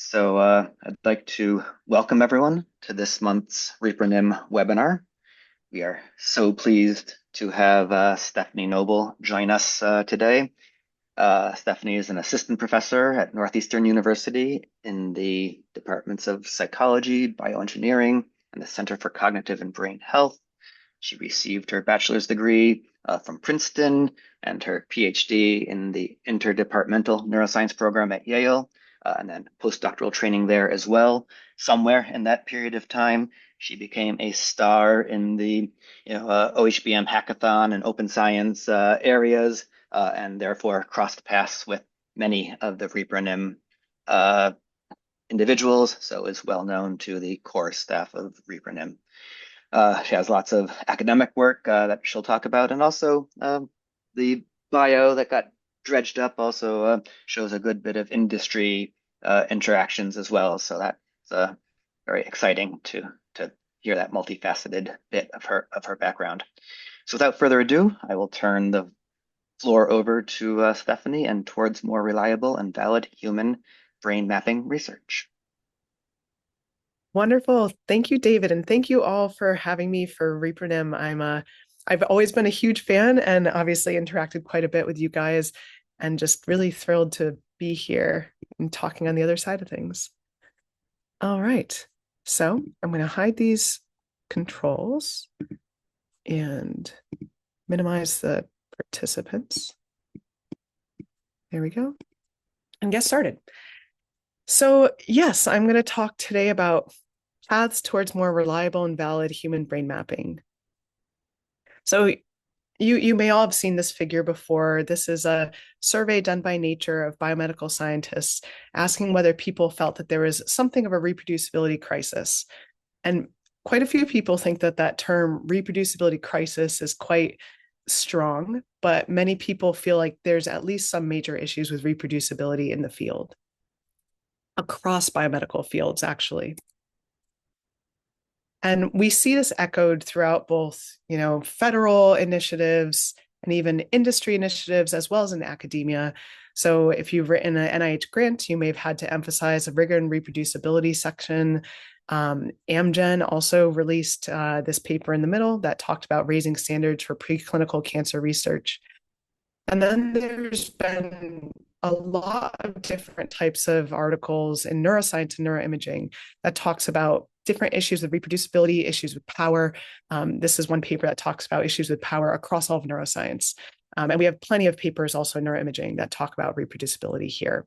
I'd like to welcome everyone to this month's ReproNim webinar. We are so pleased to have Stephanie Noble join us today. Stephanie is an assistant professor at Northeastern University in the departments of psychology, bioengineering, and the Center for Cognitive and Brain Health. She received her bachelor's degree from Princeton and her PhD in the interdepartmental neuroscience program at Yale, and then postdoctoral training there as well. Somewhere in that period of time, she became a star in the OHBM hackathon and open science areas, and therefore crossed paths with many of the ReproNim individuals, so is well known to the core staff of ReproNim. She has lots of academic work that she'll talk about, and also the bio that got dredged up also shows a good bit of industry interactions as well. So that's very exciting to hear that multifaceted bit of her background. So without further ado, I will turn the floor over to Stephanie and towards more reliable and valid human brain mapping research. Wonderful. Thank you, David. And thank you all for having me for ReproNim. I've always been a huge fan and obviously interacted quite a bit with you guys and just really thrilled to be here and talking on the other side of things. All right. So I'm going to hide these controls and minimize the participants. There we go. And get started. So yes, I'm going to talk today about paths towards more reliable and valid human brain mapping. So you may all have seen this figure before. This is a survey done by Nature of biomedical scientists asking whether people felt that there was something of a reproducibility crisis. And quite a few people think that that term reproducibility crisis is quite strong, but many people feel like there's at least some major issues with reproducibility in the field, across biomedical fields, actually. And we see this echoed throughout both, federal initiatives and even industry initiatives, as well as in academia. So if you've written an NIH grant, you may have had to emphasize a rigor and reproducibility section. Amgen also released this paper in the middle that talked about raising standards for preclinical cancer research. And then there's been a lot of different types of articles in neuroscience and neuroimaging that talks about different issues with reproducibility, issues with power. This is one paper that talks about issues with power across all of neuroscience. And we have plenty of papers also in neuroimaging that talk about reproducibility here.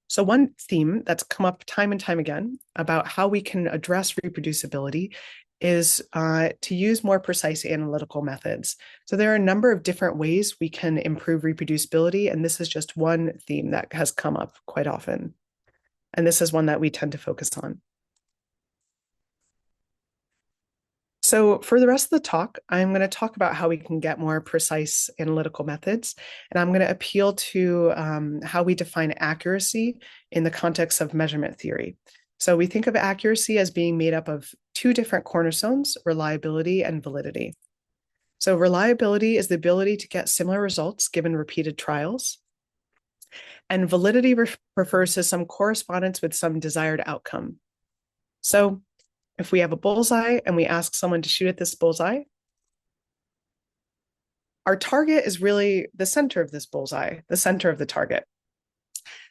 So one theme that's come up time and time again about how we can address reproducibility is to use more precise analytical methods. So there are a number of different ways we can improve reproducibility, and this is just one theme that has come up quite often. And this is one that we tend to focus on. So for the rest of the talk, I'm going to talk about how we can get more precise analytical methods, and I'm going to appeal to how we define accuracy in the context of measurement theory. So we think of accuracy as being made up of two different cornerstones, reliability and validity. So reliability is the ability to get similar results given repeated trials. And validity refers to some correspondence with some desired outcome. So if we have a bullseye and we ask someone to shoot at this bullseye, our target is really the center of this bullseye, the center of the target.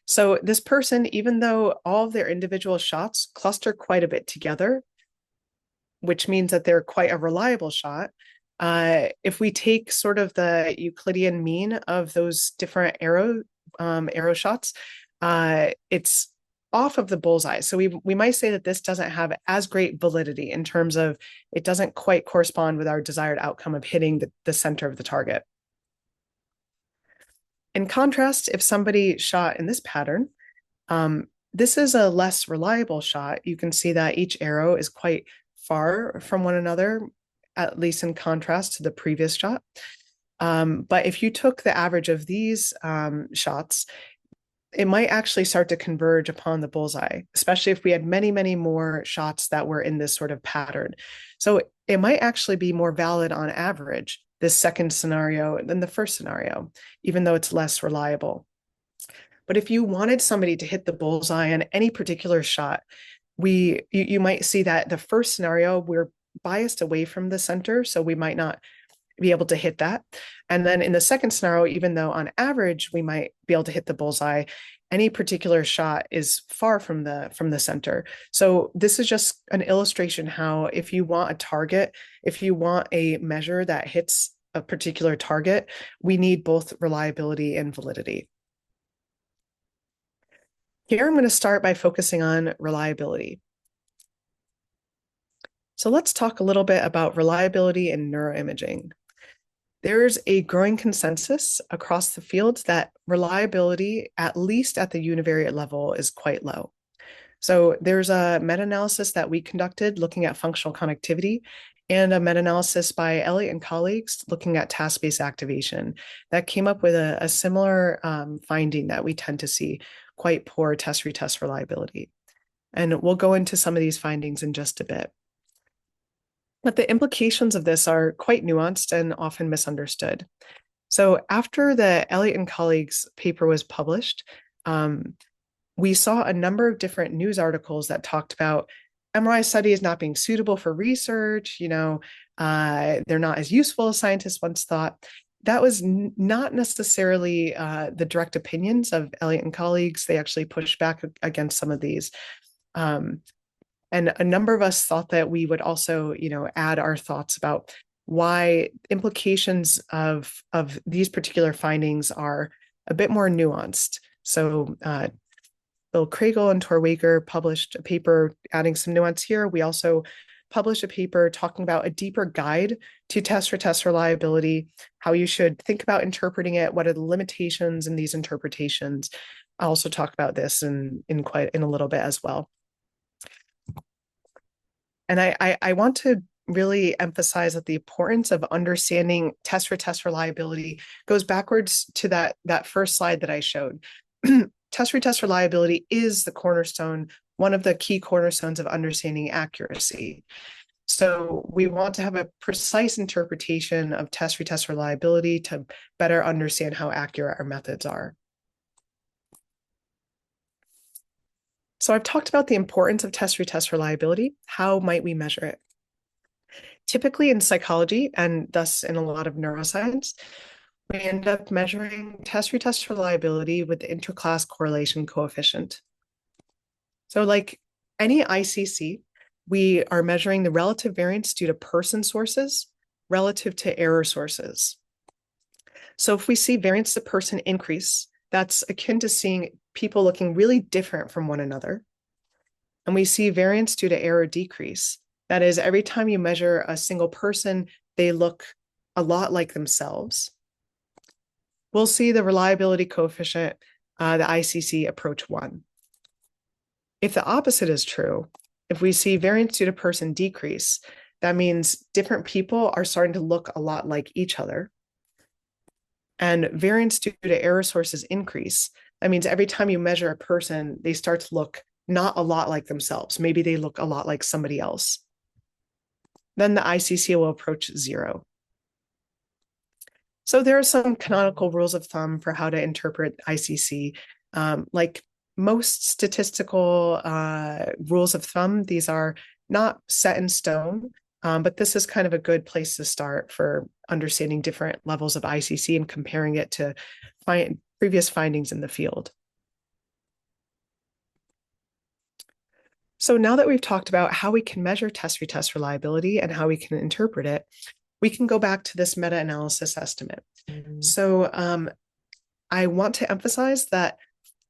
So this person, even though all of their individual shots cluster quite a bit together, which means that they're quite a reliable shot, if we take sort of the Euclidean mean of those different arrow shots, it's off of the bullseye. So we might say that this doesn't have as great validity in terms of it doesn't quite correspond with our desired outcome of hitting the center of the target. In contrast, if somebody shot in this pattern, this is a less reliable shot. You can see that each arrow is quite far from one another, at least in contrast to the previous shot. But if you took the average of these shots, it might actually start to converge upon the bullseye, especially if we had many, many more shots that were in this sort of pattern. So it might actually be more valid on average, this second scenario, than the first scenario, even though it's less reliable. But if you wanted somebody to hit the bullseye on any particular shot, you might see that the first scenario, we're biased away from the center, so we might not be able to hit that. And then in the second scenario, even though on average we might be able to hit the bullseye, any particular shot is far from the center. So this is just an illustration how if you want a target, if you want a measure that hits a particular target, we need both reliability and validity. Here I'm going to start by focusing on reliability. So let's talk a little bit about reliability in neuroimaging. There's a growing consensus across the field that reliability, at least at the univariate level, is quite low. So there's a meta-analysis that we conducted looking at functional connectivity and a meta-analysis by Elliott and colleagues looking at task-based activation that came up with a similar finding that we tend to see quite poor test-retest reliability. And we'll go into some of these findings in just a bit. But the implications of this are quite nuanced and often misunderstood. So after the Elliott and colleagues paper was published, we saw a number of different news articles that talked about MRI studies not being suitable for research, they're not as useful as scientists once thought. That was not necessarily the direct opinions of Elliott and colleagues. They actually pushed back against some of these. And a number of us thought that we would also, add our thoughts about why implications of these particular findings are a bit more nuanced. So Bill Kriegel and Torwager published a paper adding some nuance here. We also published a paper talking about a deeper guide to test-retest reliability, how you should think about interpreting it, what are the limitations in these interpretations. I'll also talk about this in a little bit as well. And I want to really emphasize that the importance of understanding test-retest reliability goes backwards to that first slide that I showed. Test-retest reliability is the cornerstone, one of the key cornerstones of understanding accuracy. So we want to have a precise interpretation of test-retest reliability to better understand how accurate our methods are. So I've talked about the importance of test-retest reliability. How might we measure it? Typically in psychology, and thus in a lot of neuroscience, we end up measuring test-retest reliability with the interclass correlation coefficient. So like any ICC, we are measuring the relative variance due to person sources relative to error sources. So if we see variance to person increase, that's akin to seeing people looking really different from one another. And we see variance due to error decrease. That is, every time you measure a single person, they look a lot like themselves. We'll see the reliability coefficient, the ICC, approach 1. If the opposite is true, if we see variance due to person decrease, that means different people are starting to look a lot like each other. And variance due to error sources increase. That means every time you measure a person, they start to look not a lot like themselves. Maybe they look a lot like somebody else. Then the ICC will approach 0. So there are some canonical rules of thumb for how to interpret ICC. Like most statistical rules of thumb, these are not set in stone, but this is kind of a good place to start for understanding different levels of ICC and comparing it to previous findings in the field. So now that we've talked about how we can measure test-retest reliability and how we can interpret it, we can go back to this meta-analysis estimate. So I want to emphasize that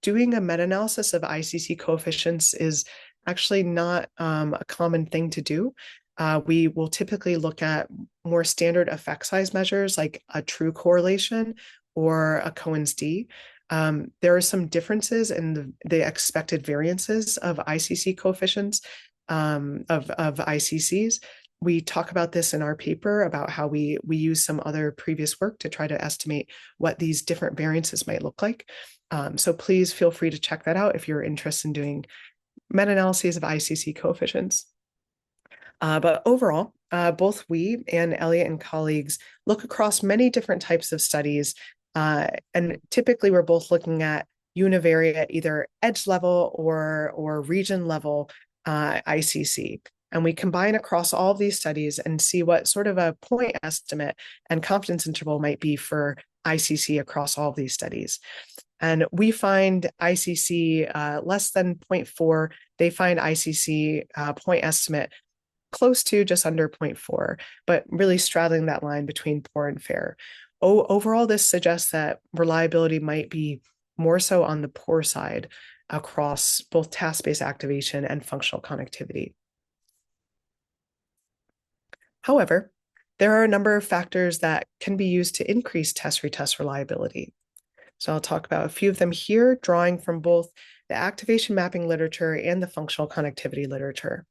doing a meta-analysis of ICC coefficients is actually not a common thing to do. We will typically look at more standard effect size measures like a true correlation or a Cohen's d. There are some differences in the expected variances of ICC coefficients, of ICCs. We talk about this in our paper about how we use some other previous work to try to estimate what these different variances might look like. So please feel free to check that out if you're interested in doing meta-analyses of ICC coefficients. But overall, both we and Elliott and colleagues look across many different types of studies. And typically we're both looking at univariate, either edge level or region level ICC. And we combine across all of these studies and see what sort of a point estimate and confidence interval might be for ICC across all of these studies. And we find ICC less than 0.4. They find ICC point estimate close to just under 0.4, but really straddling that line between poor and fair. Overall, this suggests that reliability might be more so on the poor side across both task-based activation and functional connectivity. However, there are a number of factors that can be used to increase test-retest reliability. So I'll talk about a few of them here, drawing from both the activation mapping literature and the functional connectivity literature.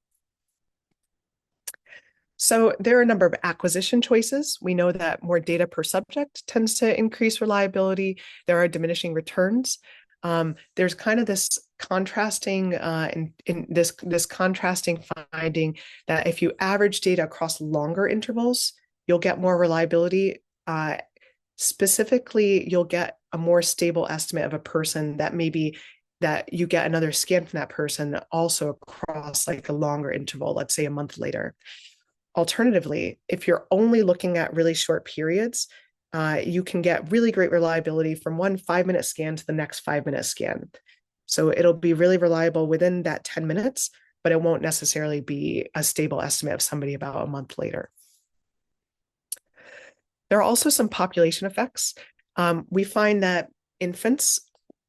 So there are a number of acquisition choices. We know that more data per subject tends to increase reliability. There are diminishing returns. There's kind of this contrasting in this contrasting finding that if you average data across longer intervals, you'll get more reliability. Specifically, you'll get a more stable estimate of a person that maybe that you get another scan from that person also across like a longer interval, let's say a month later. Alternatively, if you're only looking at really short periods, you can get really great reliability from one 5-minute scan to the next 5-minute scan. So it'll be really reliable within that 10 minutes, but it won't necessarily be a stable estimate of somebody about a month later. There are also some population effects. We find that infants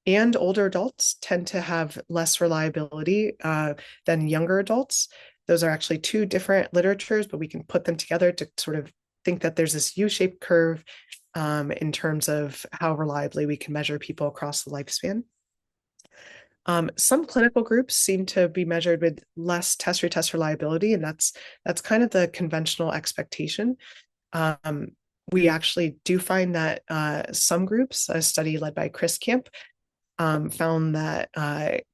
and older adults tend to have less reliability than younger adults. Those are actually two different literatures, but we can put them together to sort of think that there's this U-shaped curve in terms of how reliably we can measure people across the lifespan. Some clinical groups seem to be measured with less test-retest reliability, and that's kind of the conventional expectation. We actually do find that some groups, a study led by Chris Camp, found that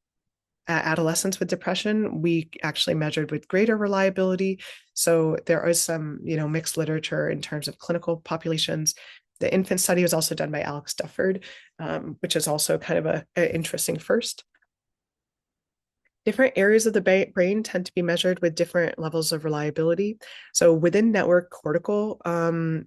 adolescents with depression, we actually measured with greater reliability. So there is some, mixed literature in terms of clinical populations. The infant study was also done by Alex Dufford, which is also kind of an interesting first. Different areas of the brain tend to be measured with different levels of reliability. So within network cortical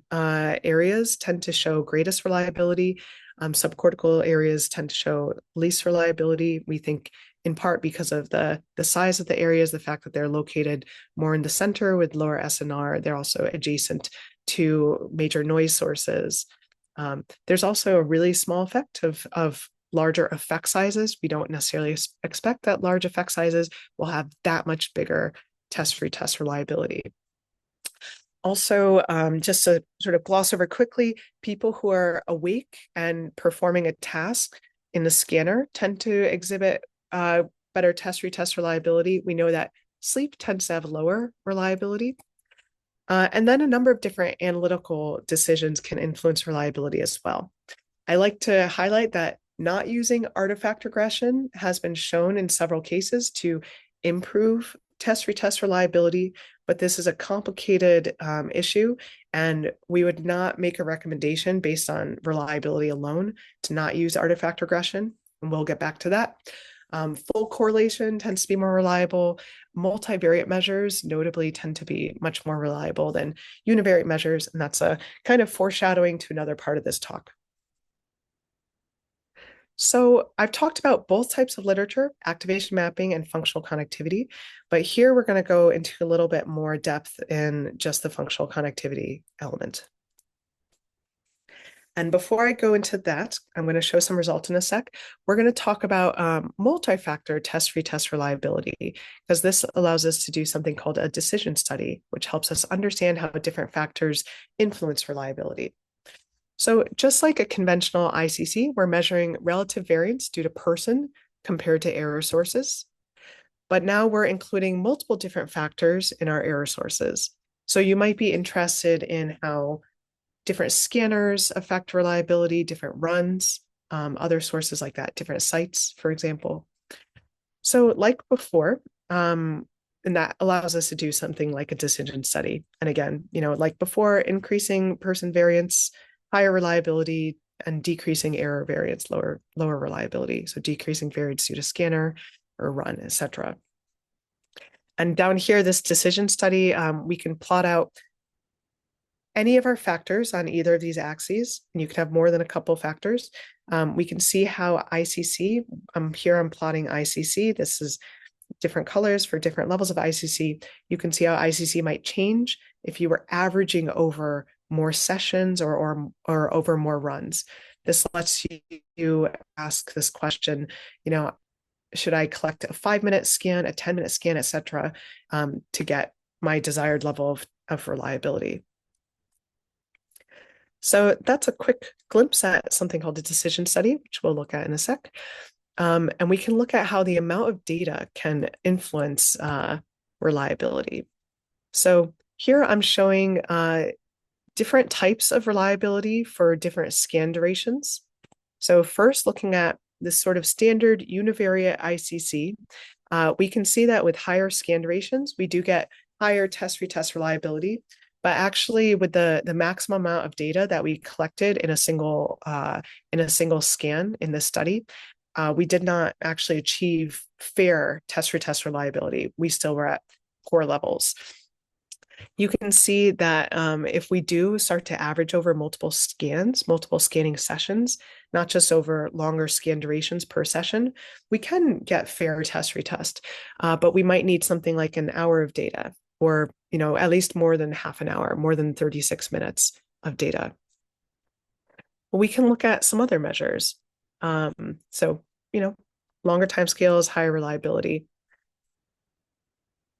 areas tend to show greatest reliability. Subcortical areas tend to show least reliability. We think in part because of the size of the areas, the fact that they're located more in the center with lower SNR. They're also adjacent to major noise sources. There's also a really small effect of larger effect sizes. We don't necessarily expect that large effect sizes will have that much bigger test-retest reliability. Also, just to sort of gloss over quickly, people who are awake and performing a task in the scanner tend to exhibit better test-retest reliability. We know that sleep tends to have lower reliability. And then a number of different analytical decisions can influence reliability as well. I like to highlight that not using artifact regression has been shown in several cases to improve test-retest reliability, but this is a complicated issue, and we would not make a recommendation based on reliability alone to not use artifact regression, and we'll get back to that. Full correlation tends to be more reliable. Multivariate measures notably tend to be much more reliable than univariate measures, and that's a kind of foreshadowing to another part of this talk. So I've talked about both types of literature, activation mapping and functional connectivity, but here we're going to go into a little bit more depth in just the functional connectivity element. And before I go into that, I'm going to show some results in a sec. We're going to talk about multi-factor test-retest reliability, because this allows us to do something called a decision study, which helps us understand how different factors influence reliability. So just like a conventional ICC, we're measuring relative variance due to person compared to error sources. But now we're including multiple different factors in our error sources. So you might be interested in how different scanners affect reliability, different runs, other sources like that, different sites, for example. So like before, and that allows us to do something like a decision study. And again, like before, increasing person variance, higher reliability, and decreasing error variance, lower reliability. So decreasing variance due to scanner or run, etc. And down here, this decision study, we can plot out any of our factors on either of these axes, and you can have more than a couple factors. We can see how ICC, here I'm plotting ICC. This is different colors for different levels of ICC. You can see how ICC might change if you were averaging over more sessions or over more runs. This lets you ask this question, should I collect a 5-minute scan, a 10-minute scan, etc., to get my desired level of reliability. So that's a quick glimpse at something called a decision study, which we'll look at in a sec. And we can look at how the amount of data can influence reliability. So here I'm showing different types of reliability for different scan durations. So first, looking at this sort of standard univariate ICC, we can see that with higher scan durations, we do get higher test-retest reliability. But actually, with the maximum amount of data that we collected in a single scan in this study, we did not actually achieve fair test-retest reliability. We still were at poor levels. You can see that if we do start to average over multiple scanning sessions, not just over longer scan durations per session, we can get fair test-retest, but we might need something like an hour of data, or at least more than half an hour, more than 36 minutes of data. Well, we can look at some other measures. So, longer timescales, higher reliability.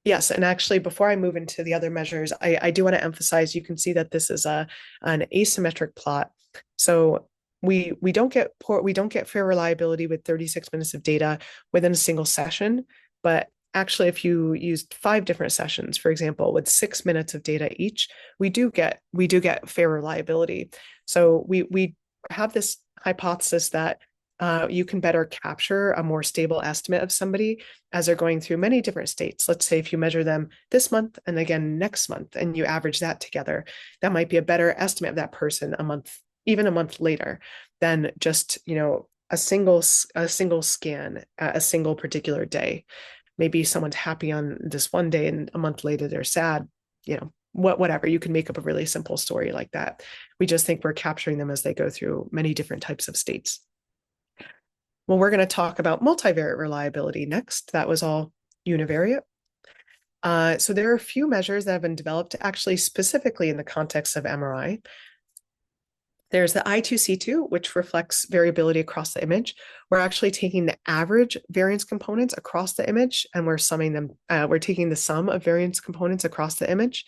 Yes, and actually, before I move into the other measures, I do want to emphasize, you can see that this is an asymmetric plot. So we don't get fair reliability with 36 minutes of data within a single session, but actually, if you used 5 different sessions, for example, with 6 minutes of data each, we do get fair reliability. So we have this hypothesis that you can better capture a more stable estimate of somebody as they're going through many different states. Let's say if you measure them this month and again next month, and you average that together, that might be a better estimate of that person even a month later, than just a single scan at a single particular day. Maybe someone's happy on this one day and a month later they're sad, whatever. You can make up a really simple story like that. We just think we're capturing them as they go through many different types of states. Well, we're going to talk about multivariate reliability next. That was all univariate. So there are a few measures that have been developed actually specifically in the context of MRI. There's the I2C2, which reflects variability across the image. We're actually taking the average variance components across the image, and we're summing them. We're taking the sum of variance components across the image.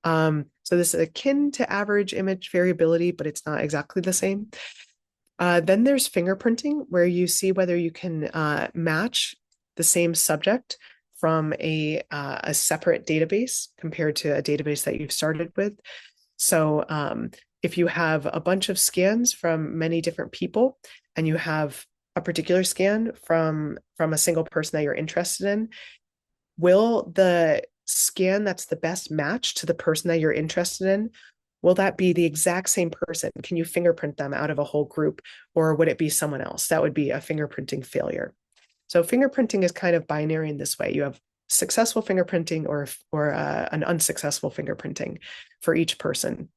So this is akin to average image variability, but it's not exactly the same. Then there's fingerprinting, where you see whether you can match the same subject from a separate database compared to a database that you've started with. So if you have a bunch of scans from many different people and you have a particular scan from a single person that you're interested in, will the scan that's the best match to the person that you're interested in, will that be the exact same person? Can you fingerprint them out of a whole group, or would it be someone else? That would be a fingerprinting failure. So fingerprinting is kind of binary in this way. You have successful fingerprinting or an unsuccessful fingerprinting for each person.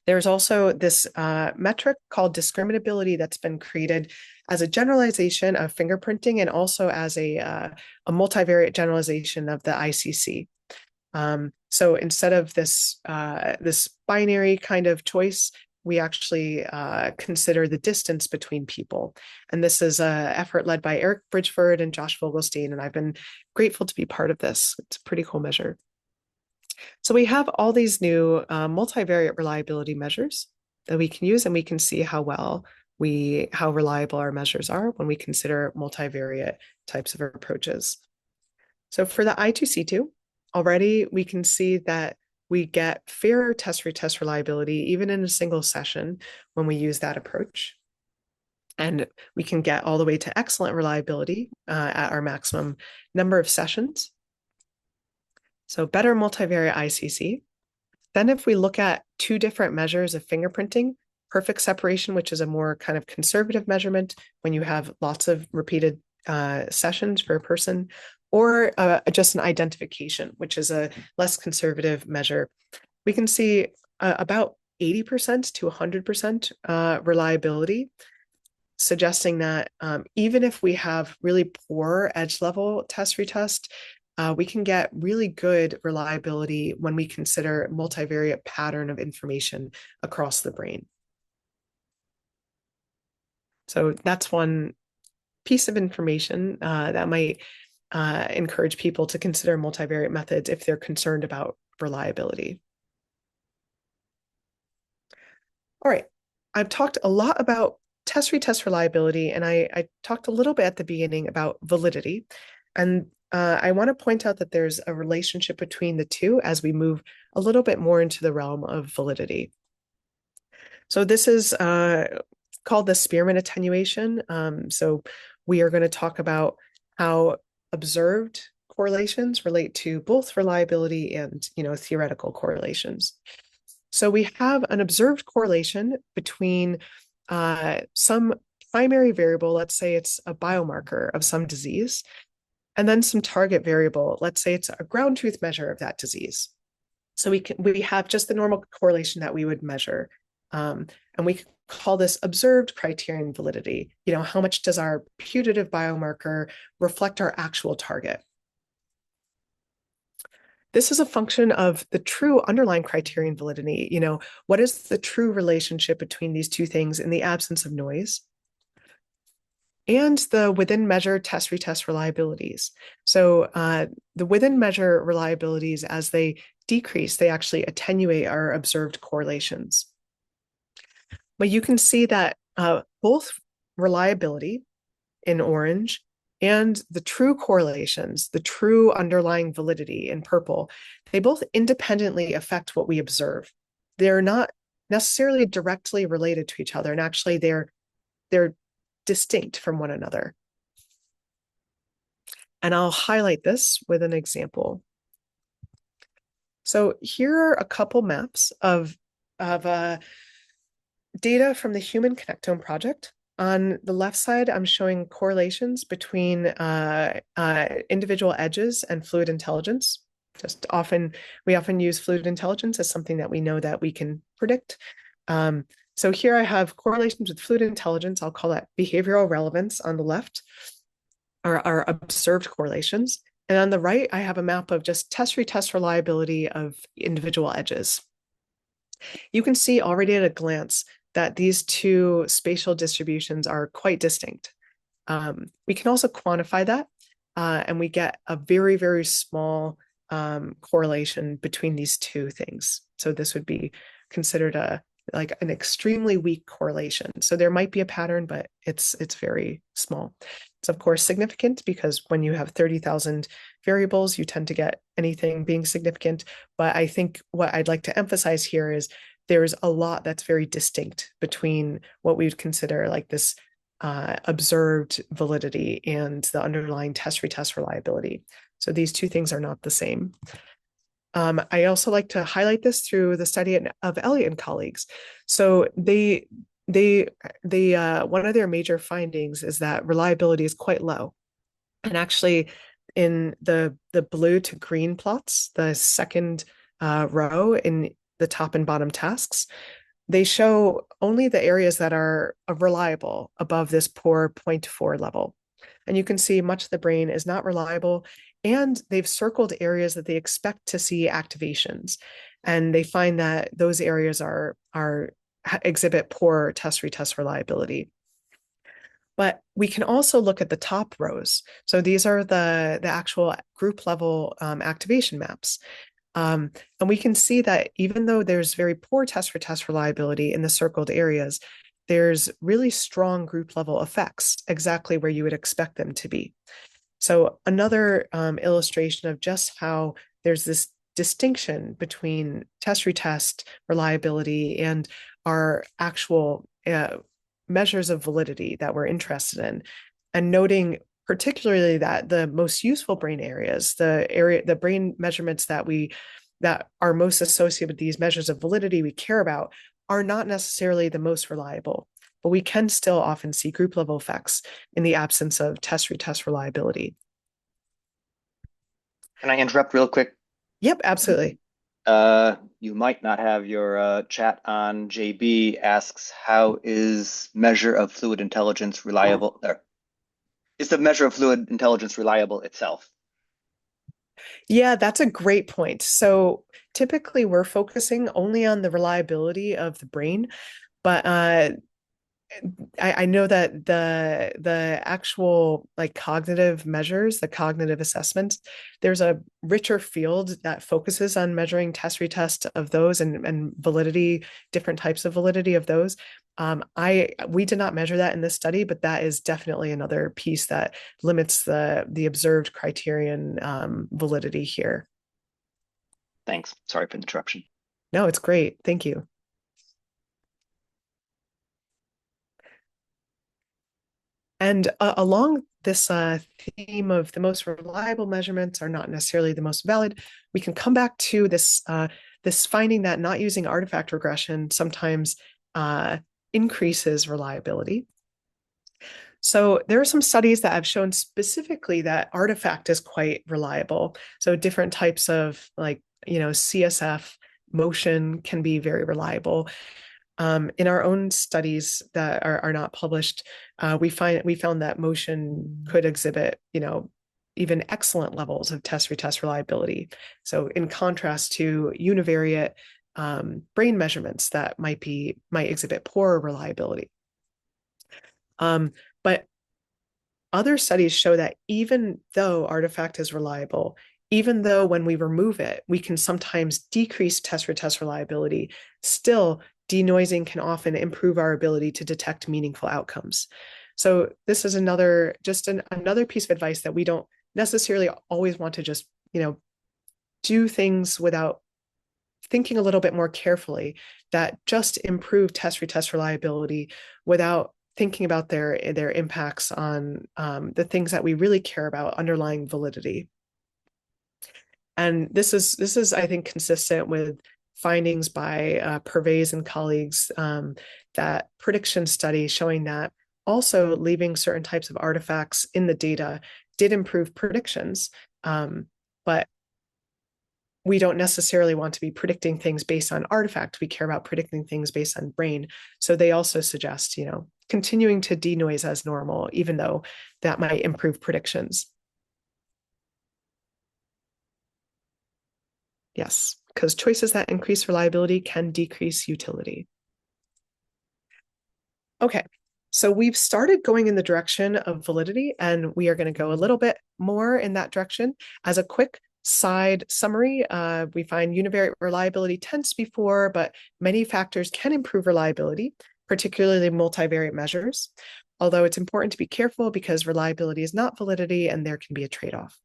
There's also this metric called discriminability that's been created as a generalization of fingerprinting and also as a multivariate generalization of the ICC. So instead of this binary kind of choice, we actually consider the distance between people. And this is an effort led by Eric Bridgeford and Josh Vogelstein, and I've been grateful to be part of this. It's a pretty cool measure. So we have all these new multivariate reliability measures that we can use, and we can see how reliable our measures are when we consider multivariate types of approaches. So for the I2C2, already we can see that we get fair test-retest reliability even in a single session when we use that approach. And we can get all the way to excellent reliability at our maximum number of sessions. So better multivariate ICC. Then if we look at 2 different measures of fingerprinting, perfect separation, which is a more kind of conservative measurement when you have lots of repeated sessions for a person, or just an identification, which is a less conservative measure. We can see about 80% to 100% reliability, suggesting that even if we have really poor edge level test retest, we can get really good reliability when we consider multivariate pattern of information across the brain. So that's one piece of information that might encourage people to consider multivariate methods if they're concerned about reliability. All right, I've talked a lot about test-retest reliability, and I talked a little bit at the beginning about validity. And I want to point out that there's a relationship between the two as we move a little bit more into the realm of validity. So this is called the Spearman attenuation. So we are going to talk about how observed correlations relate to both reliability and, theoretical correlations. So we have an observed correlation between some primary variable, let's say it's a biomarker of some disease, and then some target variable, let's say it's a ground truth measure of that disease. So we have just the normal correlation that we would measure. And we call this observed criterion validity. How much does our putative biomarker reflect our actual target? This is a function of the true underlying criterion validity. What is the true relationship between these two things in the absence of noise? And the within measure test retest reliabilities. So the within measure reliabilities, as they decrease, they actually attenuate our observed correlations. But you can see that both reliability in orange and the true correlations, the true underlying validity in purple, they both independently affect what we observe. They're not necessarily directly related to each other, and actually they're distinct from one another. And I'll highlight this with an example. So here are a couple maps of data from the Human Connectome Project. On the left side, I'm showing correlations between individual edges and fluid intelligence. We often use fluid intelligence as something that we know that we can predict. So here I have correlations with fluid intelligence. I'll call that behavioral relevance on the left, our observed correlations. And on the right, I have a map of just test-retest reliability of individual edges. You can see already at a glance that these two spatial distributions are quite distinct. We can also quantify that, and we get a very, very small correlation between these two things. So this would be considered like an extremely weak correlation. So there might be a pattern, but it's very small. It's of course significant because when you have 30,000 variables, you tend to get anything being significant. But I think what I'd like to emphasize here is there's a lot that's very distinct between what we would consider like this observed validity and the underlying test-retest reliability. So these two things are not the same. I also like to highlight this through the study of Elliott and colleagues. So they one of their major findings is that reliability is quite low. And actually in the blue to green plots, the second row in the top and bottom tasks, they show only the areas that are reliable above this poor 0.4 level. And you can see much of the brain is not reliable, and they've circled areas that they expect to see activations. And they find that those areas exhibit poor test-retest reliability. But we can also look at the top rows. So these are the actual group level activation maps. And we can see that even though there's very poor test-retest reliability in the circled areas, there's really strong group level effects exactly where you would expect them to be. So another illustration of just how there's this distinction between test-retest reliability and our actual measures of validity that we're interested in, and noting particularly that the most useful brain areas, the brain measurements that are most associated with these measures of validity we care about, are not necessarily the most reliable, but we can still often see group level effects in the absence of test-retest reliability. Can I interrupt real quick? Yep, absolutely. You might not have your chat on. JB asks, how is measure of fluid intelligence reliable? Is the measure of fluid intelligence reliable itself? Yeah, that's a great point. So typically we're focusing only on the reliability of the brain, but I know that the actual like cognitive measures, the cognitive assessments, there's a richer field that focuses on measuring test-retest of those and validity, different types of validity of those. We did not measure that in this study, but that is definitely another piece that limits the observed criterion validity here. Thanks. Sorry for the interruption. No, it's great. Thank you. And along this theme of the most reliable measurements are not necessarily the most valid, we can come back to this finding that not using artifact regression sometimes increases reliability. So there are some studies that have shown specifically that artifact is quite reliable. So different types of CSF motion can be very reliable. In our own studies that are not published, we found that motion could exhibit, even excellent levels of test-retest reliability. So in contrast to univariate brain measurements that might exhibit poorer reliability. But other studies show that even though artifact is reliable, even though when we remove it, we can sometimes decrease test-retest reliability, still denoising can often improve our ability to detect meaningful outcomes. So this is another piece of advice that we don't necessarily always want to just, do things without thinking a little bit more carefully that just improve test-retest reliability without thinking about their impacts on the things that we really care about, underlying validity. And this is I think consistent with findings by Pervez and colleagues, that prediction study showing that also leaving certain types of artifacts in the data did improve predictions, but we don't necessarily want to be predicting things based on artifact. We care about predicting things based on brain. So they also suggest, continuing to denoise as normal, even though that might improve predictions. Yes, because choices that increase reliability can decrease utility. Okay, so we've started going in the direction of validity, and we are going to go a little bit more in that direction. As a quick side summary, we find univariate reliability tends to be poor, but many factors can improve reliability, particularly multivariate measures. Although it's important to be careful because reliability is not validity and there can be a trade-off.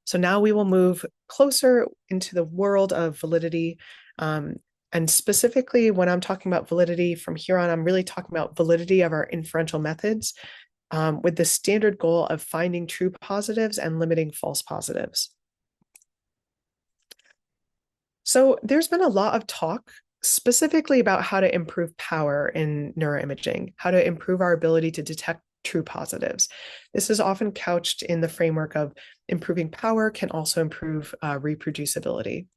So now we will move closer into the world of validity. And specifically, when I'm talking about validity from here on, I'm really talking about validity of our inferential methods, with the standard goal of finding true positives and limiting false positives. So there's been a lot of talk specifically about how to improve power in neuroimaging, how to improve our ability to detect true positives. This is often couched in the framework of improving power can also improve reproducibility.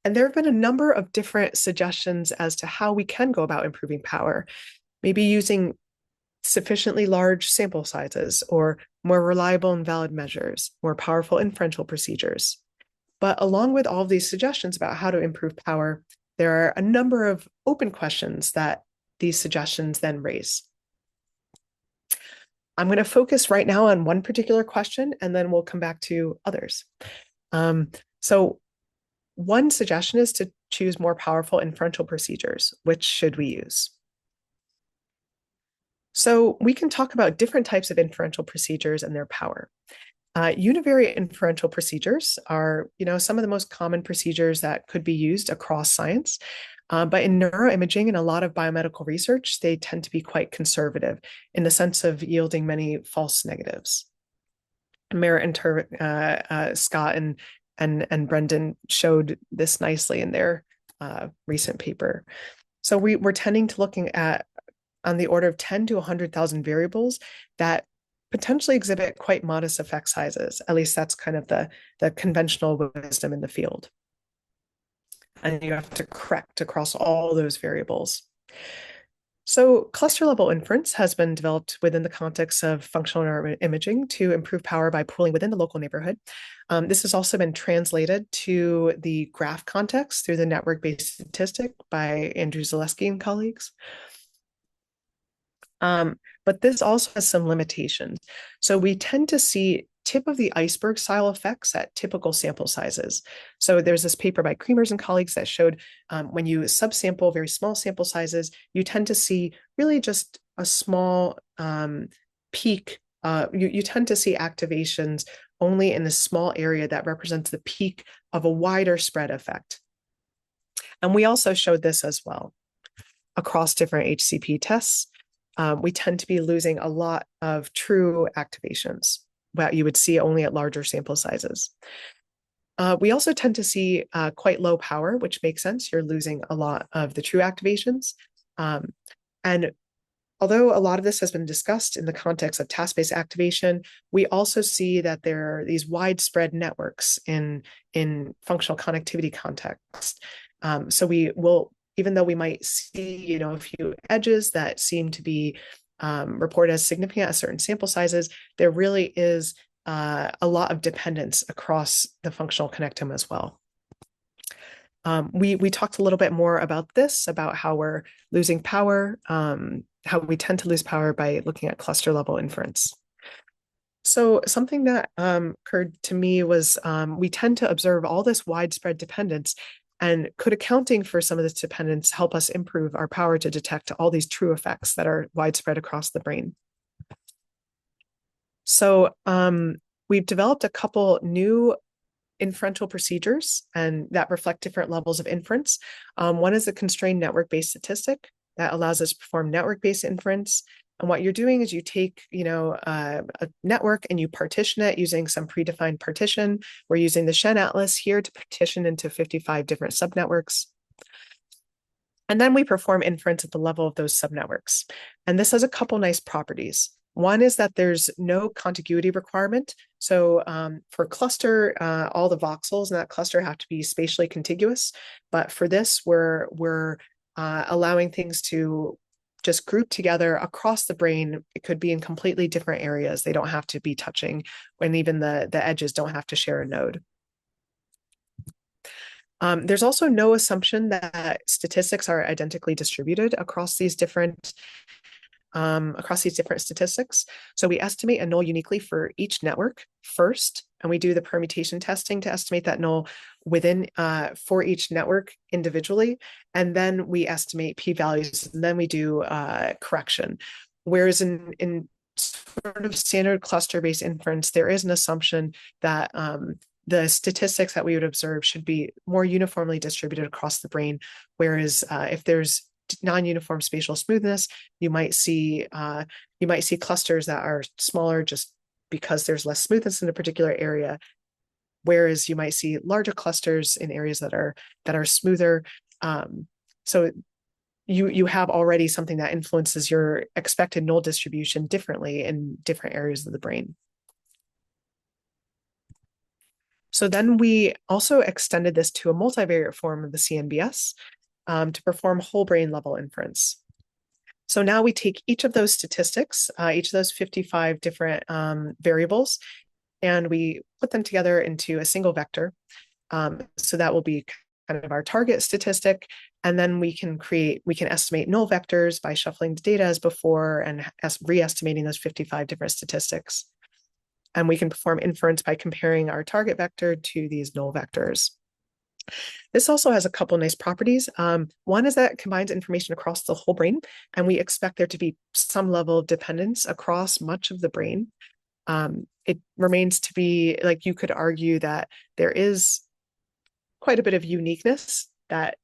And there have been a number of different suggestions as to how we can go about improving power, maybe using sufficiently large sample sizes or more reliable and valid measures, more powerful inferential procedures. But along with all of these suggestions about how to improve power, there are a number of open questions that these suggestions then raise. I'm going to focus right now on one particular question, and then we'll come back to others. So one suggestion is to choose more powerful inferential procedures. Which should we use? So we can talk about different types of inferential procedures and their power. Univariate inferential procedures are, some of the most common procedures that could be used across science. But in neuroimaging and a lot of biomedical research, they tend to be quite conservative in the sense of yielding many false negatives. Merritt and Scott and and Brendan showed this nicely in their recent paper. So we're tending to looking at on the order of 10 to 100,000 variables that potentially exhibit quite modest effect sizes. At least that's kind of the conventional wisdom in the field. And you have to correct across all those variables. So cluster level inference has been developed within the context of functional imaging to improve power by pooling within the local neighborhood. This has also been translated to the graph context through the network-based statistic by Andrew Zaleski and colleagues. But this also has some limitations. So we tend to see tip of the iceberg style effects at typical sample sizes. So there's this paper by Creamers and colleagues that showed when you subsample very small sample sizes, you tend to see really just a small peak. You tend to see activations only in a small area that represents the peak of a wider spread effect. And we also showed this as well across different HCP tests. We tend to be losing a lot of true activations that you would see only at larger sample sizes. We also tend to see quite low power, which makes sense. You're losing a lot of the true activations. And although a lot of this has been discussed in the context of task-based activation, we also see that there are these widespread networks in functional connectivity context. So we will, even though we might see, a few edges that seem to be reported as significant at certain sample sizes, there really is a lot of dependence across the functional connectome as well. We talked a little bit more about this, about how we're losing power, how we tend to lose power by looking at cluster level inference. So something that occurred to me was we tend to observe all this widespread dependence, and could accounting for some of this dependence help us improve our power to detect all these true effects that are widespread across the brain? So we've developed a couple new inferential procedures and that reflect different levels of inference. One is a constrained network-based statistic that allows us to perform network-based inference. And what you're doing is you take, a network and you partition it using some predefined partition. We're using the Shen Atlas here to partition into 55 different subnetworks. And then we perform inference at the level of those subnetworks. And this has a couple nice properties. One is that there's no contiguity requirement. So for cluster, all the voxels in that cluster have to be spatially contiguous. But for this, we're allowing things to just group together across the brain. It could be in completely different areas. They don't have to be touching, and even the edges don't have to share a node. There's also no assumption that statistics are identically distributed across these different statistics. So we estimate a null uniquely for each network first, and we do the permutation testing to estimate that null within for each network individually, and then we estimate p-values, and then we do correction. Whereas in sort of standard cluster-based inference, there is an assumption that the statistics that we would observe should be more uniformly distributed across the brain. Whereas if there's non-uniform spatial smoothness, you might see clusters that are smaller just because there's less smoothness in a particular area, whereas you might see larger clusters in areas that are smoother. So you have already something that influences your expected null distribution differently in different areas of the brain. So then we also extended this to a multivariate form of the CNBS to perform whole brain level inference. So now we take each of those statistics, each of those 55 different variables, and we put them together into a single vector. So that will be kind of our target statistic. And then we can estimate null vectors by shuffling the data as before and re-estimating those 55 different statistics. And we can perform inference by comparing our target vector to these null vectors. This also has a couple nice properties. One is that it combines information across the whole brain, and we expect there to be some level of dependence across much of the brain. It remains to be, like, you could argue that there is quite a bit of uniqueness that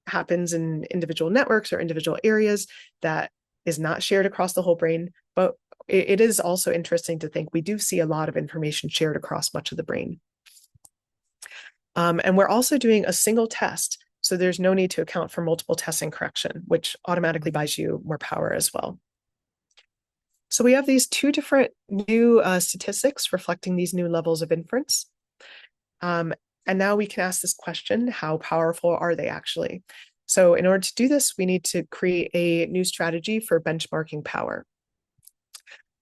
happens in individual networks or individual areas that is not shared across the whole brain. But it is also interesting to think we do see a lot of information shared across much of the brain. And we're also doing a single test. So there's no need to account for multiple tests and correction, which automatically buys you more power as well. So we have these two different new statistics reflecting these new levels of inference. And now we can ask this question, how powerful are they actually? So in order to do this, we need to create a new strategy for benchmarking power.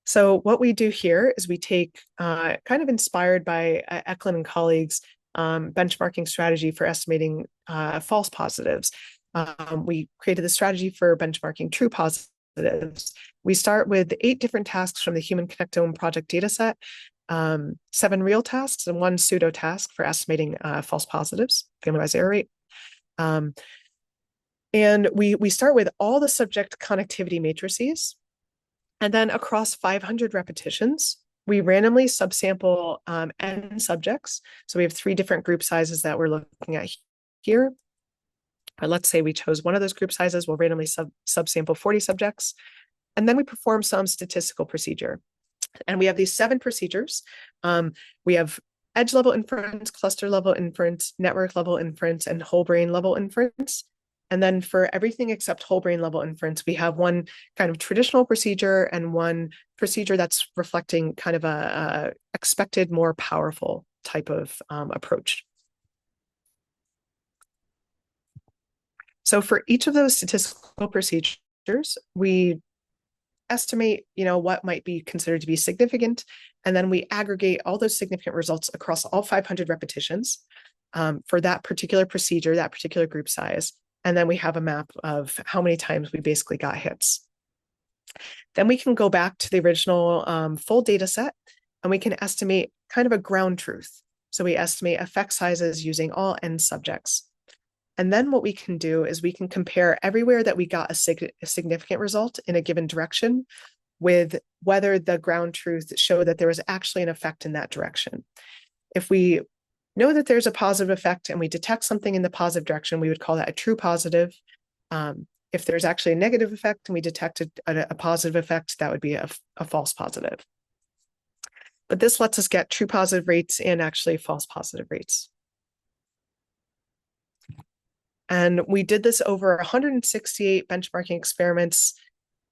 So what we do here is we take kind of inspired by Eklund and colleagues benchmarking strategy for estimating false positives. We created the strategy for benchmarking true positives. We start with 8 different tasks from the Human Connectome Project dataset, 7 real tasks and 1 pseudo task for estimating false positives, family-wise error rate. And we start with all the subject connectivity matrices. And then across 500 repetitions, we randomly subsample n subjects. So we have 3 different group sizes that we're looking at here. But let's say we chose one of those group sizes, we'll randomly subsample 40 subjects. And then we perform some statistical procedure. And we have these 7 procedures. We have edge level inference, cluster level inference, network level inference, and whole brain level inference. And then for everything except whole brain level inference, we have one kind of traditional procedure and one procedure that's reflecting kind of a expected, more powerful type of approach. So for each of those statistical procedures, we estimate, what might be considered to be significant, and then we aggregate all those significant results across all 500 repetitions for that particular procedure, that particular group size. And then we have a map of how many times we basically got hits. Then we can go back to the original full data set and we can estimate kind of a ground truth. So we estimate effect sizes using all n subjects. And then what we can do is we can compare everywhere that we got a significant result in a given direction with whether the ground truth showed that there was actually an effect in that direction. If we know that there's a positive effect and we detect something in the positive direction, we would call that a true positive. If there's actually a negative effect and we detect a positive effect, that would be a false positive. But this lets us get true positive rates and actually false positive rates. And we did this over 168 benchmarking experiments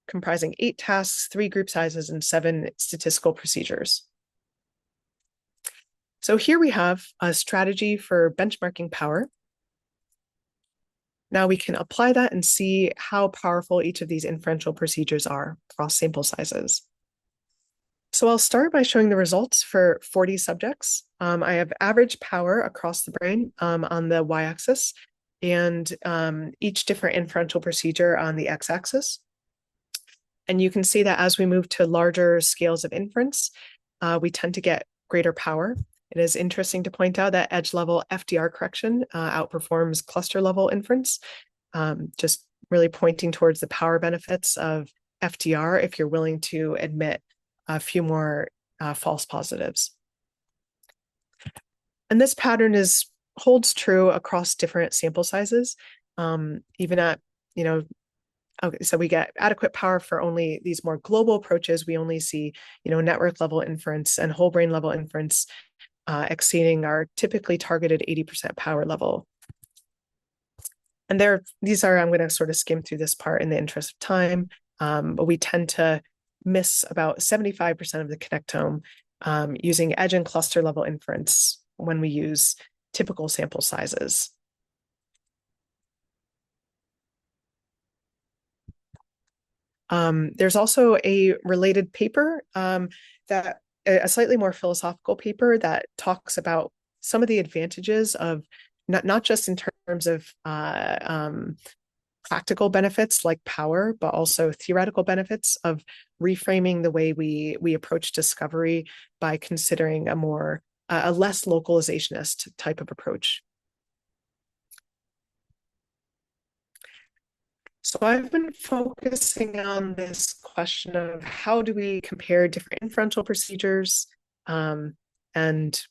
comprising 8 tasks, 3 group sizes, and 7 statistical procedures. So here we have a strategy for benchmarking power. Now we can apply that and see how powerful each of these inferential procedures are across sample sizes. So I'll start by showing the results for 40 subjects. I have average power across the brain on the y-axis and each different inferential procedure on the x-axis. And you can see that as we move to larger scales of inference, we tend to get greater power. It is interesting to point out that edge level FDR correction outperforms cluster level inference, just really pointing towards the power benefits of FDR if you're willing to admit a few more false positives. And this pattern holds true across different sample sizes, even at, okay, so we get adequate power for only these more global approaches. We only see, network level inference and whole brain level inference exceeding our typically targeted 80% power level. And I'm going to sort of skim through this part in the interest of time, but we tend to miss about 75% of the connectome using edge and cluster level inference when we use typical sample sizes. There's also a related paper that a slightly more philosophical paper that talks about some of the advantages of not just in terms of practical benefits like power, but also theoretical benefits of reframing the way we approach discovery by considering a less localizationist type of approach. So I've been focusing on this question of how do we compare different inferential procedures and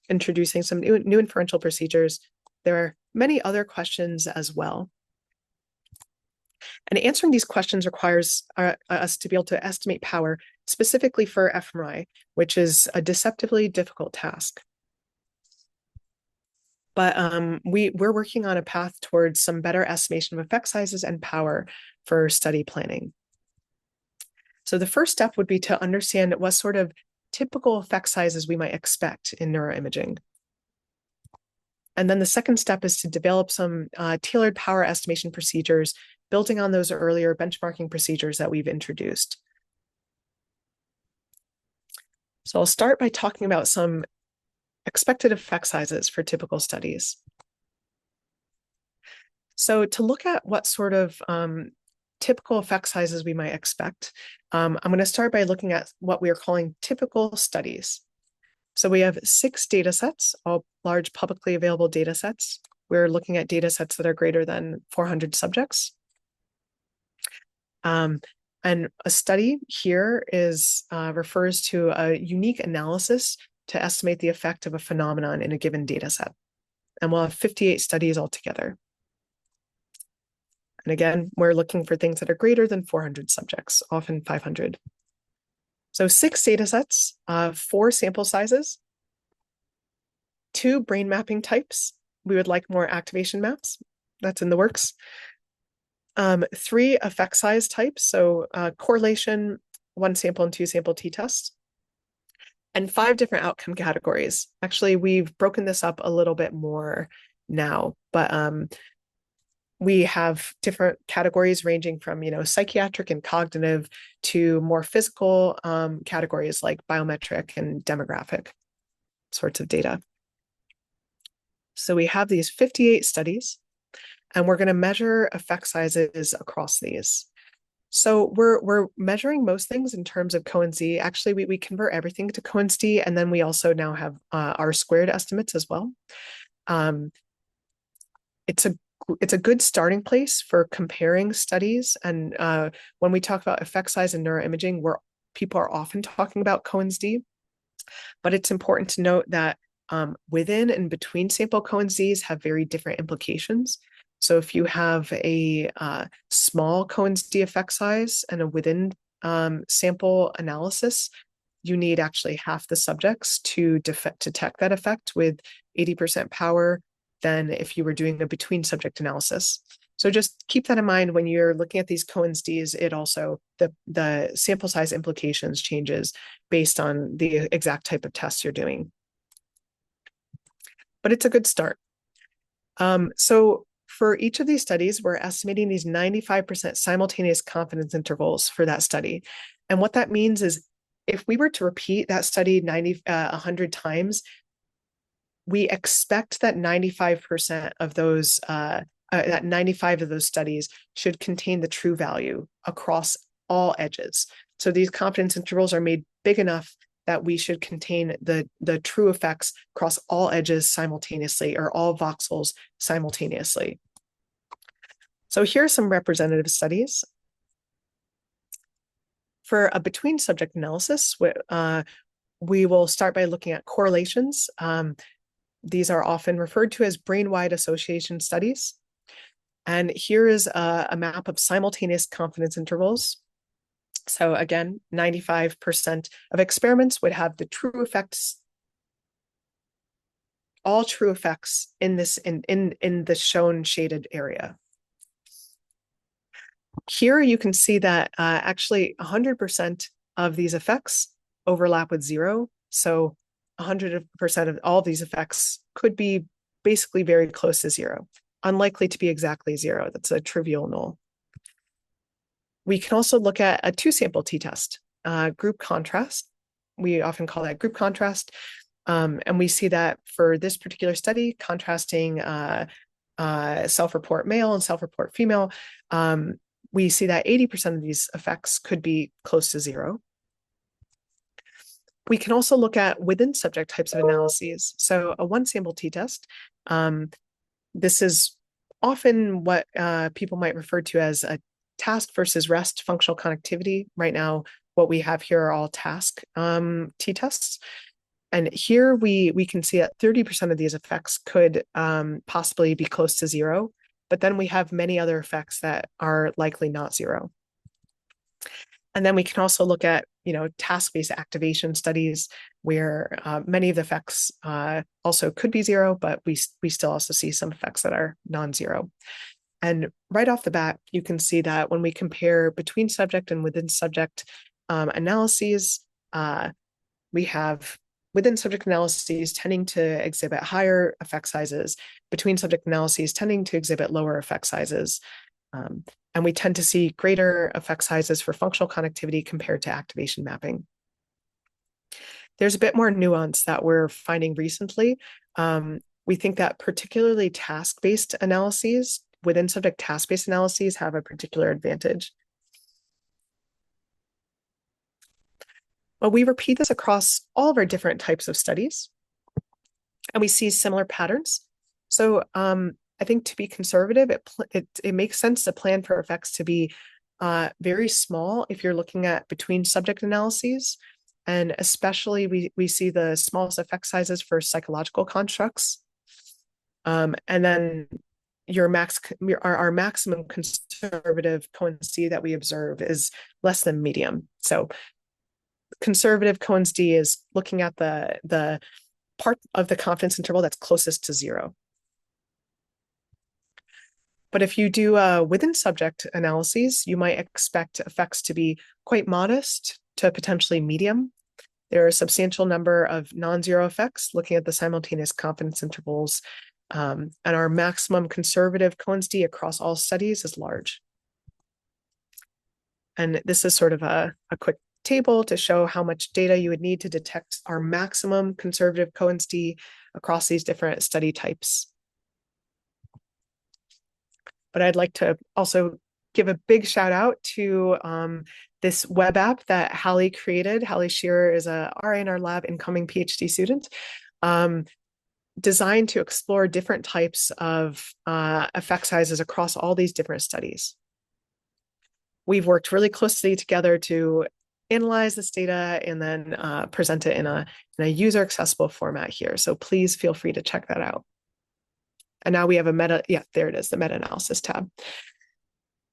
introducing some new inferential procedures. There are many other questions as well. And answering these questions requires us to be able to estimate power specifically for fMRI, which is a deceptively difficult task. But we're working on a path towards some better estimation of effect sizes and power for study planning. So the first step would be to understand what sort of typical effect sizes we might expect in neuroimaging. And then the second step is to develop some tailored power estimation procedures, building on those earlier benchmarking procedures that we've introduced. So I'll start by talking about some expected effect sizes for typical studies. So to look at what sort of typical effect sizes we might expect, I'm going to start by looking at what we are calling typical studies. So we have 6 data sets, all large publicly available data sets. We're looking at data sets that are greater than 400 subjects. And a study here refers to a unique analysis to estimate the effect of a phenomenon in a given data set. And we'll have 58 studies altogether. And again, we're looking for things that are greater than 400 subjects, often 500. So 6 data sets, 4 sample sizes, 2 brain mapping types. We would like more activation maps. That's in the works. 3 effect size types, so correlation, 1 sample and 2 sample t-tests, and 5 different outcome categories. Actually, we've broken this up a little bit more now, but we have different categories ranging from, psychiatric and cognitive to more physical categories like biometric and demographic sorts of data. So we have these 58 studies, and we're going to measure effect sizes across these. So we're measuring most things in terms of Cohen's d. Actually, we convert everything to Cohen's d, and then we also now have R squared estimates as well. It's a good starting place for comparing studies. And when we talk about effect size in neuroimaging, people are often talking about Cohen's d. But it's important to note that within and between sample Cohen's d's have very different implications. So if you have a small Cohen's d effect size and a within sample analysis, you need actually half the subjects to detect that effect with 80% power than if you were doing a between subject analysis. So just keep that in mind when you're looking at these Cohen's d's. It also, the sample size implications changes based on the exact type of test you're doing. But it's a good start. So for each of these studies, we're estimating these 95% simultaneous confidence intervals for that study. And what that means is if we were to repeat that study 100 times, we expect that 95% of those that 95 of those studies should contain the true value across all edges. So these confidence intervals are made big enough that we should contain the true effects across all edges simultaneously, or all voxels simultaneously. So here are some representative studies. For a between subject analysis, we will start by looking at correlations. These are often referred to as brain-wide association studies. And here is a map of simultaneous confidence intervals. So again, 95% of experiments would have the true effects, all true effects in the shown shaded area. Here you can see that actually 100% of these effects overlap with 0. So 100% of all these effects could be basically very close to 0, unlikely to be exactly 0. That's a trivial null. We can also look at a 2-sample t-test, group contrast. We often call that group contrast. And we see that for this particular study, contrasting self-report male and self-report female, we see that 80% of these effects could be close to 0. We can also look at within subject types of analyses. So a 1-sample t-test, this is often what people might refer to as a task versus rest functional connectivity. Right now, what we have here are all task t-tests. And here we can see that 30% of these effects could possibly be close to 0, but then we have many other effects that are likely not 0. And then we can also look at, task-based activation studies where many of the effects also could be zero, but we still also see some effects that are non-zero. And right off the bat, you can see that when we compare between subject and within subject analyses, we have within subject analyses tending to exhibit higher effect sizes, between subject analyses tending to exhibit lower effect sizes. And we tend to see greater effect sizes for functional connectivity compared to activation mapping. There's a bit more nuance that we're finding recently. We think that particularly task-based analyses, within subject task-based analyses, have a particular advantage. But we repeat this across all of our different types of studies, and we see similar patterns. So I think to be conservative, it makes sense to plan for effects to be very small if you're looking at between subject analyses. And especially we see the smallest effect sizes for psychological constructs. And then our maximum conservative Cohen's d that we observe is less than medium. So conservative Cohen's d is looking at the part of the confidence interval that's closest to zero. But if you do within subject analyses, you might expect effects to be quite modest to potentially medium. There are a substantial number of non-zero effects looking at the simultaneous confidence intervals, and our maximum conservative Cohen's d across all studies is large. And this is sort of a quick table to show how much data you would need to detect our maximum conservative Cohen's d across these different study types. But I'd like to also give a big shout out to this web app that Hallie created. Hallie Shearer is a RA in our lab, incoming PhD student, designed to explore different types of effect sizes across all these different studies. We've worked really closely together to analyze this data and then present it in a user accessible format here. So please feel free to check that out. And now we have there it is, the meta-analysis tab.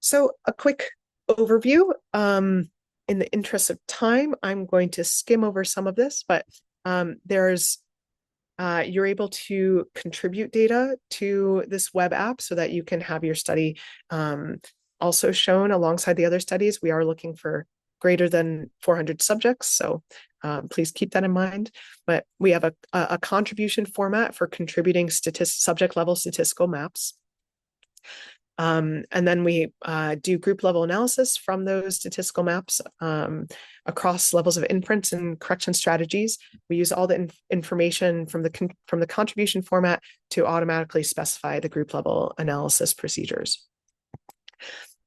So a quick overview. In the interest of time, I'm going to skim over some of this, but you're able to contribute data to this web app so that you can have your study also shown alongside the other studies. We are looking for greater than 400 subjects, so please keep that in mind. But we have a contribution format for contributing subject level statistical maps. And then we do group level analysis from those statistical maps across levels of inference and correction strategies. We use all the information from the contribution format to automatically specify the group level analysis procedures.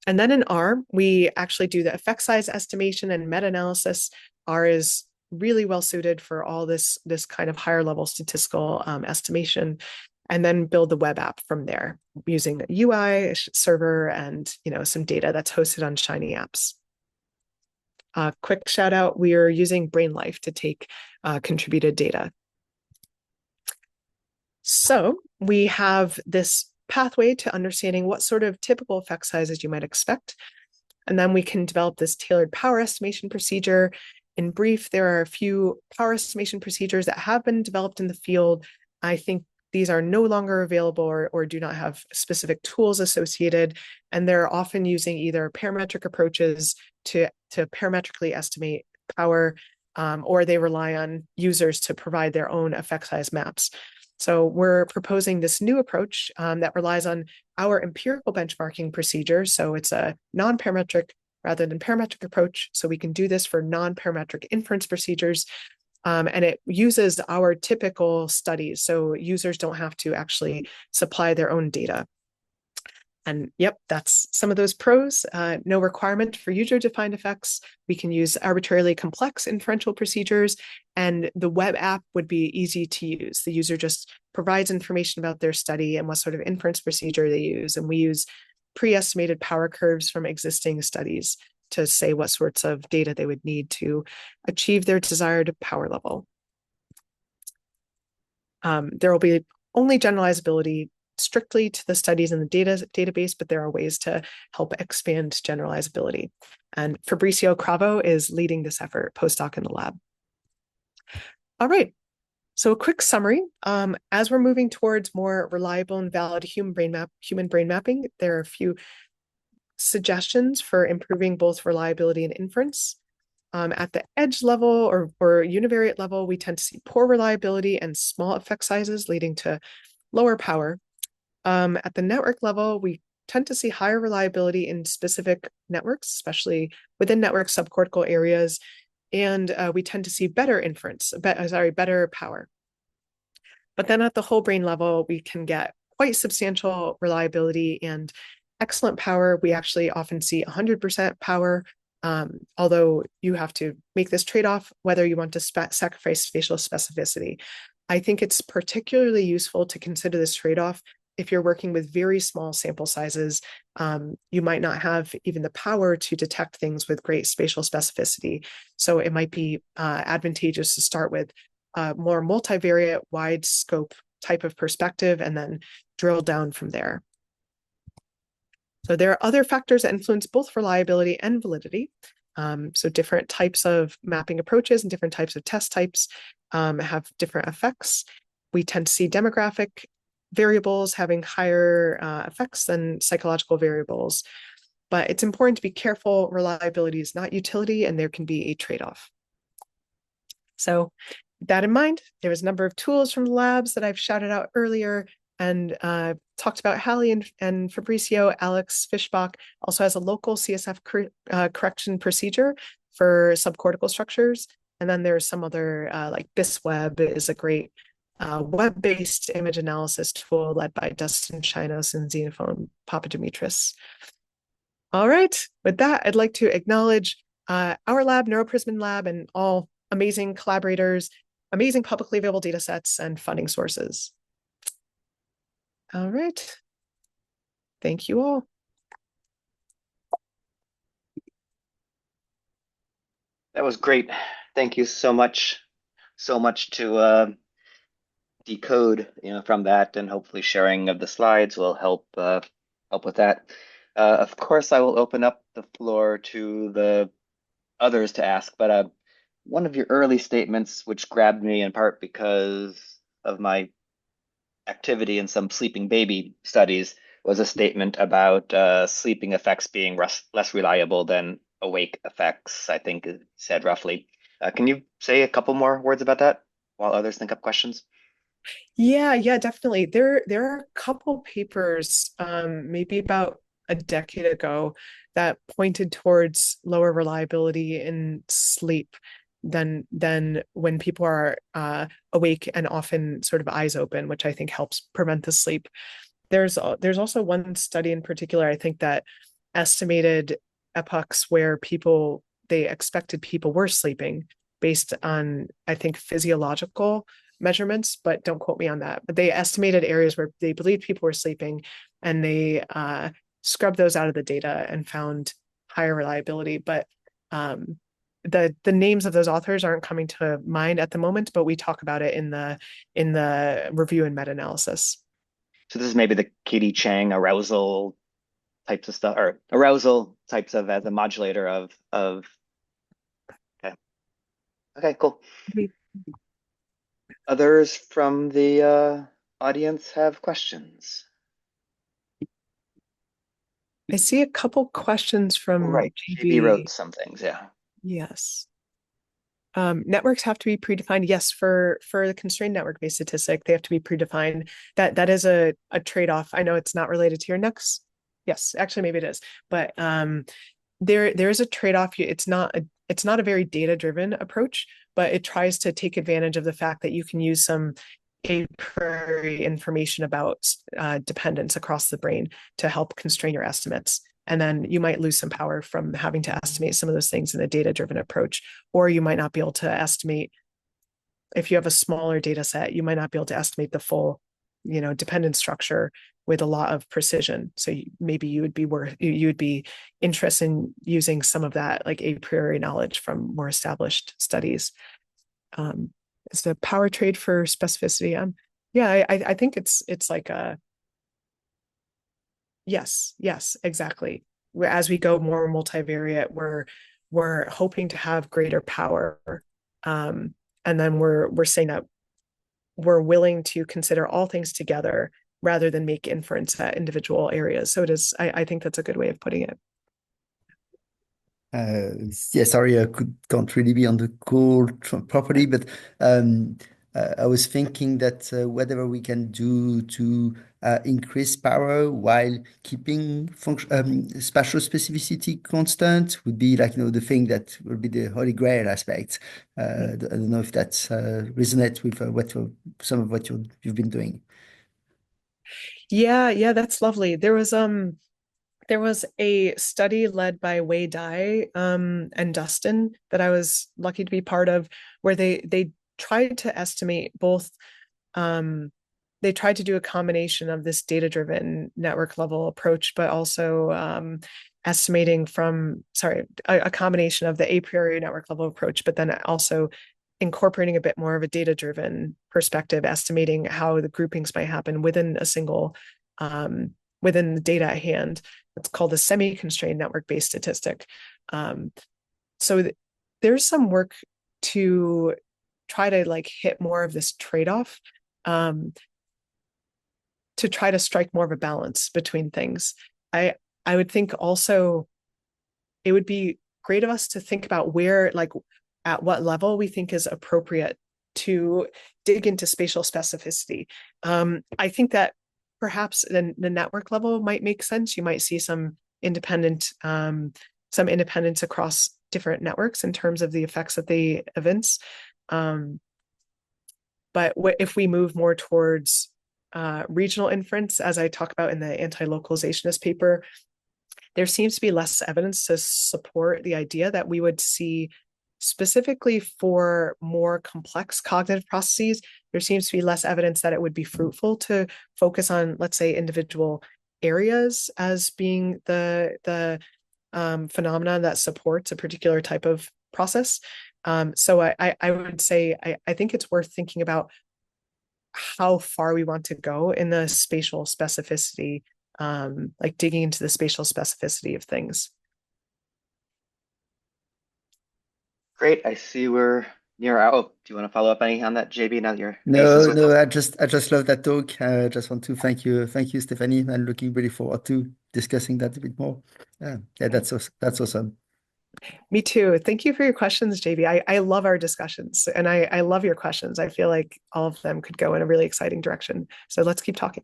And then in R, we actually do the effect size estimation and meta-analysis. R is really well suited for all this kind of higher level statistical estimation, and then build the web app from there using a UI server and some data that's hosted on Shiny Apps. Quick shout out, we are using BrainLife to take contributed data. So we have this pathway to understanding what sort of typical effect sizes you might expect. And then we can develop this tailored power estimation procedure. In brief, there are a few power estimation procedures that have been developed in the field. I think these are no longer available or do not have specific tools associated, and they're often using either parametric approaches to parametrically estimate power, or they rely on users to provide their own effect size maps. So we're proposing this new approach that relies on our empirical benchmarking procedure. So it's a non-parametric rather than parametric approach. So we can do this for non-parametric inference procedures. And it uses our typical studies. So users don't have to actually supply their own data. And yep, that's some of those pros. No requirement for user-defined effects. We can use arbitrarily complex inferential procedures, and the web app would be easy to use. The user just provides information about their study and what sort of inference procedure they use. And we use pre-estimated power curves from existing studies to say what sorts of data they would need to achieve their desired power level. There will be only generalizability strictly to the studies in the database, but there are ways to help expand generalizability. And Fabrizio Cravo is leading this effort, postdoc in the lab. All right. So a quick summary. As we're moving towards more reliable and valid human brain mapping, there are a few suggestions for improving both reliability and inference. At the edge level or univariate level, we tend to see poor reliability and small effect sizes leading to lower power. At the network level, we tend to see higher reliability in specific networks, especially within network subcortical areas, and we tend to see better inference, better power. But then at the whole brain level, we can get quite substantial reliability and excellent power. We actually often see 100% power, although you have to make this trade-off whether you want to sacrifice spatial specificity. I think it's particularly useful to consider this trade-off if you're working with very small sample sizes. You might not have even the power to detect things with great spatial specificity. So it might be advantageous to start with a more multivariate, wide scope type of perspective and then drill down from there. So there are other factors that influence both reliability and validity. So different types of mapping approaches and different types of test types have different effects. We tend to see demographic variables having higher effects than psychological variables. But it's important to be careful. Reliability is not utility, and there can be a trade-off. So with that in mind, there was a number of tools from the labs that I've shouted out earlier and talked about Hallie and Fabrizio. Alex Fischbach also has a local CSF correction procedure for subcortical structures. And then there's some other, like BISWeb is a great web-based image analysis tool led by Dustin Shinos and Xenophon Papadimitris. All right, with that, I'd like to acknowledge our lab, NeuroPrism Lab, and all amazing collaborators, amazing publicly available data sets, and funding sources. All right. Thank you all. That was great. Thank you so much. So much to decode, from that, and hopefully sharing of the slides will help with that. Of course, I will open up the floor to the others to ask, but one of your early statements, which grabbed me in part because of my activity in some sleeping baby studies, was a statement about sleeping effects being less reliable than awake effects, I think it said roughly. Can you say a couple more words about that while others think up questions? Yeah, definitely. There are a couple papers, maybe about a decade ago, that pointed towards lower reliability in sleep than when people are awake and often sort of eyes open, which I think helps prevent the sleep. There's also one study in particular, I think, that estimated epochs where they expected people were sleeping based on, I think, physiological measurements, but don't quote me on that. But they estimated areas where they believed people were sleeping, and they scrubbed those out of the data and found higher reliability. But the names of those authors aren't coming to mind at the moment, but we talk about it in the review and meta-analysis. So this is maybe the Katie Chang arousal types of stuff, or arousal types of as a modulator of. Okay. Okay, cool. Others from the audience have questions? I see a couple questions from Right. JB wrote some things, yeah. Yes. Networks have to be predefined. Yes, for the constrained network-based statistic, they have to be predefined. That is a trade-off. I know it's not related to your next. Yes, actually, maybe it is. But there is a trade-off. It's not a very data-driven approach, but it tries to take advantage of the fact that you can use some a priori information about dependence across the brain to help constrain your estimates. And then you might lose some power from having to estimate some of those things in a data-driven approach, or you might not be able to estimate. If you have a smaller data set, you might not be able to estimate the full, dependent structure with a lot of precision. So maybe you would be interested in using some of that, like a priori knowledge from more established studies. It's the power trade for specificity. Yeah, I think it's like Yes, exactly. As we go more multivariate, we're hoping to have greater power. Um, and then we're saying that we're willing to consider all things together rather than make inference at individual areas. So it is, I think that's a good way of putting it. Yeah, sorry, can't really be on the call properly, but um, I was thinking that whatever we can do to increase power while keeping function spatial specificity constant would be like, the thing that would be the holy grail aspect. I don't know if that resonates with some of what you've been doing. Yeah, that's lovely. There was a study led by Wei Dai and Dustin that I was lucky to be part of, where they tried to estimate both. Um, they tried to do a combination of this data-driven network level approach, but also estimating from, sorry, a combination of the a priori network level approach, but then also incorporating a bit more of a data-driven perspective, estimating how the groupings might happen within a single within the data at hand. It's called a semi-constrained network-based statistic. Um, so there's some work to try to like hit more of this trade-off, um, to try to strike more of a balance between things. I would think also it would be great of us to think about where, like, at what level we think is appropriate to dig into spatial specificity. I think that perhaps the network level might make sense. You might see some independence across different networks in terms of the effects of the events. Um, but if we move more towards regional inference, as I talk about in the anti-localizationist paper, there seems to be less evidence to support the idea that we would see, specifically for more complex cognitive processes, there seems to be less evidence that it would be fruitful to focus on, let's say, individual areas as being the phenomena that supports a particular type of process. So I would say I think it's worth thinking about how far we want to go in the spatial specificity, like digging into the spatial specificity of things. Great. I see we're near out. Oh, do you want to follow up any on that, JB, now that your face is No, with no, us? I just love that talk. I just want to thank you, Stephanie. I'm looking really forward to discussing that a bit more. Yeah, that's awesome. Me too. Thank you for your questions, JB. I love our discussions and I love your questions. I feel like all of them could go in a really exciting direction. So let's keep talking.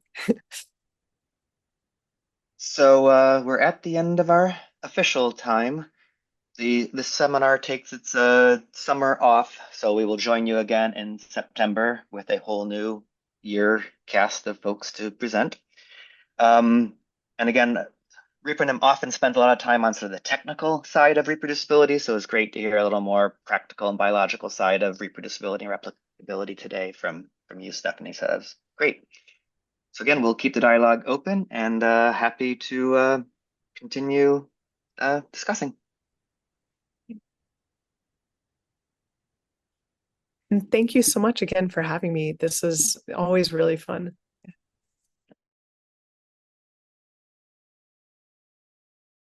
So we're at the end of our official time. The seminar takes its summer off, so we will join you again in September with a whole new year cast of folks to present. Um, and again, ReproNim often spends a lot of time on sort of the technical side of reproducibility, so it's great to hear a little more practical and biological side of reproducibility and replicability today from you, Stephanie. So that's great. So again, we'll keep the dialogue open and happy to continue discussing. And thank you so much again for having me. This is always really fun.